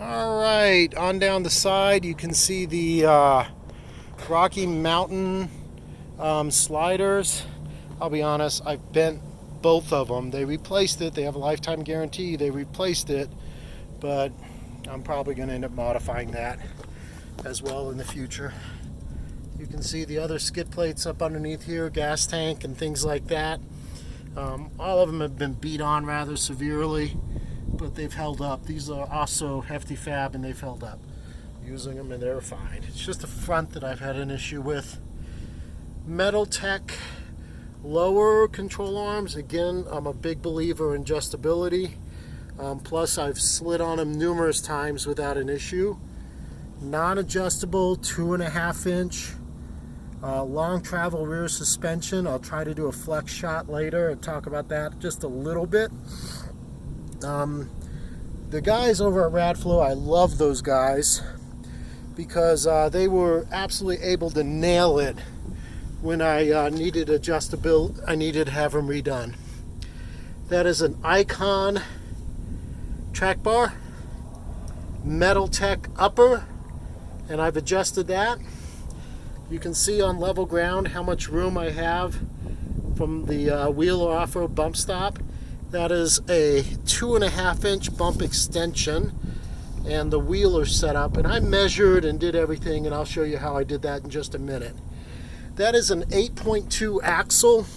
All right, on down the side you can see the Rocky Mountain sliders. I'll be honest, I've bent both of them. They replaced it. They have a lifetime guarantee. They replaced it, but I'm probably going to end up modifying that as well in the future. You can see the other skid plates up underneath here, gas tank and things like that. All of them have been beat on rather severely, but they've held up. These are also hefty fab and they've held up. Using them and they're fine. It's just the front that I've had an issue with. Metaltech lower control arms. Again, I'm a big believer in adjustability. Plus I've slid on them numerous times without an issue. Non-adjustable 2.5 inch long travel rear suspension. I'll try to do a flex shot later and talk about that just a little bit. The guys over at Radflow, I love those guys because they were absolutely able to nail it when I needed adjustable. I needed to have them redone. That is an Icon track bar, Metaltech upper, and I've adjusted that. You can see on level ground how much room I have from the Wheeler off-road bump stop. That is a 2.5 inch bump extension and the Wheeler setup, and I measured and did everything, and I'll show you how I did that in just a minute. That is an 8.2 axle.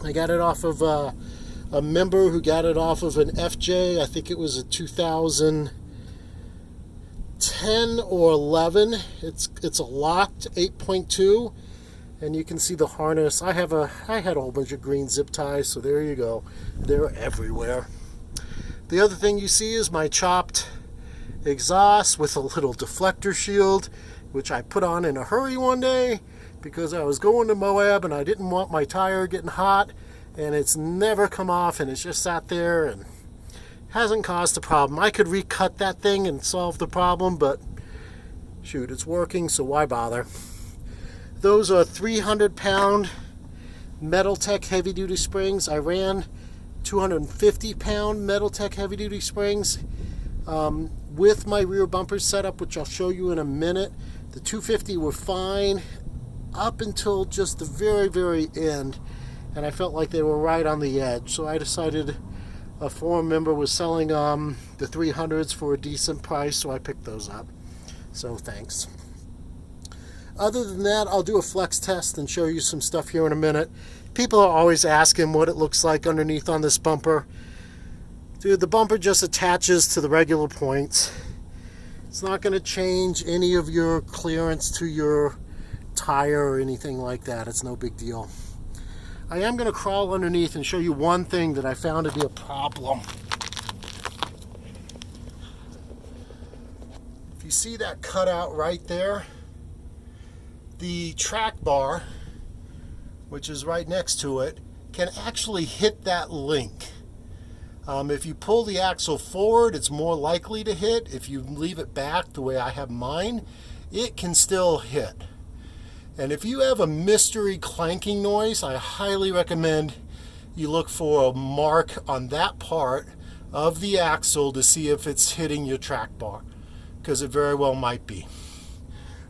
I got it off of a member who got it off of an FJ. I think it was a 2010 or 11. It's a locked 8.2, and you can see the harness. I had a whole bunch of green zip ties, so there you go. They're everywhere. The other thing you see is my chopped exhaust with a little deflector shield, which I put on in a hurry one day because I was going to Moab and I didn't want my tire getting hot, and it's never come off, and it's just sat there and hasn't caused a problem. I could recut that thing and solve the problem, but shoot, it's working, so why bother? Those are 300-pound Metaltech heavy-duty springs. I ran 250-pound Metaltech heavy-duty springs with my rear bumper setup, which I'll show you in a minute. The 250 were fine up until just the very, very end, and I felt like they were right on the edge. So I decided a forum member was selling the 300s for a decent price, so I picked those up. So thanks. Other than that, I'll do a flex test and show you some stuff here in a minute. People are always asking what it looks like underneath on this bumper. Dude, the bumper just attaches to the regular points. It's not going to change any of your clearance to your tire or anything like that. It's no big deal. I am going to crawl underneath and show you one thing that I found to be a problem. If you see that cutout right there, the track bar, which is right next to it, can actually hit that link. If you pull the axle forward, it's more likely to hit. If you leave it back the way I have mine, it can still hit. And if you have a mystery clanking noise, I highly recommend you look for a mark on that part of the axle to see if it's hitting your track bar, because it very well might be.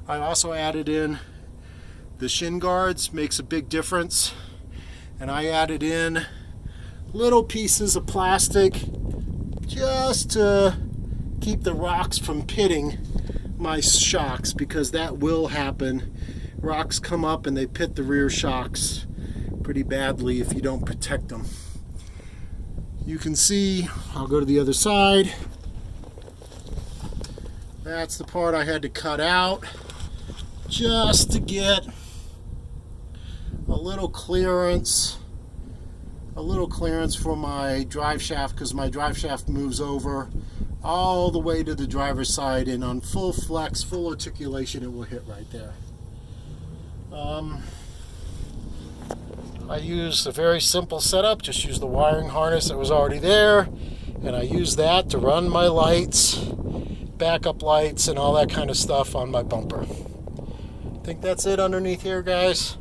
I also added in the shin guards, makes a big difference, and I added in little pieces of plastic just to keep the rocks from pitting my shocks, because that will happen. Rocks come up and they pit the rear shocks pretty badly if you don't protect them. You can see, I'll go to the other side. That's the part I had to cut out just to get a little clearance for my drive shaft, because my drive shaft moves over all the way to the driver's side, and on full flex, full articulation, it will hit right there. I used a very simple setup, just used the wiring harness that was already there, and I used that to run my lights, backup lights, and all that kind of stuff on my bumper. I think that's it underneath here, guys.